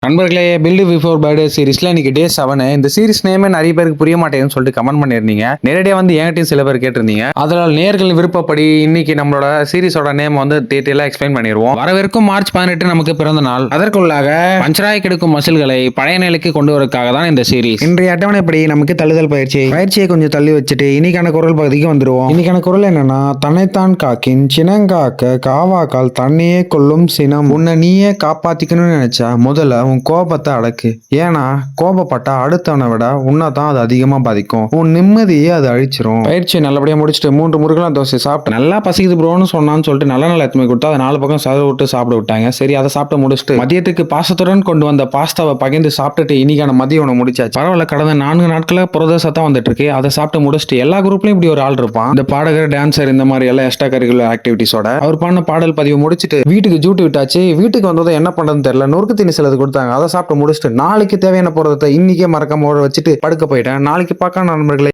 நண்பர்களே, build before birthday சீரிஸ்ல இன்னைக்கு டே 7. இந்த சீரிஸ் நேமே நிறைய பேருக்கு புரிய மாட்டேங்குதுன்னு சொல்லிட்டு கமெண்ட் பண்ணிருந்தீங்க. நேரடியா வந்து என்கிட்டயும் சில பேர் கேட்டிருந்தீங்க. அதனால் நேர்கள் விருப்பப்படி இன்னைக்கு நம்மளோட சீரிஸோட நேம் வந்து டீட்டெயிலா எக்ஸ்பிளைன் பண்ணிடுவோம். வரவிருக்கும் மார்ச் 18 நமக்கு பிறந்த நாள். அதற்குள்ளாக பஞ்சராய் கெடுக்கும் மசில்களை பழைய நிலைக்கு கொண்டு வரதுக்காக தான் இந்த சீரிஸ். இன்றைய அட்டவணைப்படி நமக்கு தள்ளுதல் பயிற்சியை கொஞ்சம் தள்ளி வச்சுட்டு இன்னைக்கான குரல் பகுதிக்கு வந்துருவோம். இன்னைக்கான குரல் என்னன்னா, தன்னைத்தான் காக்கின் சினங்காக்க காவாக்கால் தன்னையே கொள்ளும் சினம். உன்னை நீயே காப்பாத்திக்கணும்னு நினைச்சா முதல்ல உன் கோபத்தை அடக்கு. ஏன்னா கோபப்பட்டா அடுத்தவனை விட உன்னைதான் அது அதிகமா பாதிக்கும். உன் நிம்மதியே அது அழிச்சிரும். பயிற்சி நல்லபடியா முடிச்சுட்டு 3 முருகலாம் தோசை சாப்பிட்டு நல்லா பசிக்குது ப்ரோன்னு சொன்னான்னு சொல்லிட்டு நல்ல எத்தனை கொடுத்து அதை 4 பக்கம் சதுர விட்டு சாப்பிட விட்டாங்க. சரி, அதை சாப்பிட்டு முடிச்சுட்டு மதியத்துக்கு பாசத்துடன் கொண்டு வந்த பாஸ்தாவை பகிர்ந்து சாப்பிட்டுட்டு இன்னைக்கான மதிய உணவு முடிச்சாச்சு. பரவாயில்ல, கடந்த 4 நாட்களா புரதசா தான் வந்துட்டு இருக்கு. அதை சாப்பிட்டு முடிச்சுட்டு எல்லா குரூப்லயும் இப்படி ஒரு ஆள் இருப்பான். இந்த பாடகர், டான்சர், இந்த மாதிரி எல்லாம் எக்ஸ்ட்ரா கரிக்குலர் ஆக்டிவிட்டிஸோட அவர் பண்ண பாடல் பதிவு முடிச்சுட்டு வீட்டுக்கு ஜூட்டு விட்டாச்சு. வீட்டுக்கு வந்ததும் என்ன பண்றதுன்னு தெரியல, நொறுக்கு தீனி சிலது கொடுத்தாங்க. அதை சாப்பிட்டு முடிச்சுட்டு நாளைக்கு தேவையான போறதை இன்னைக்கே மறக்காம வச்சுட்டு படுக்க போயிட்டேன். நாளைக்கு பார்க்க நண்பர்களே.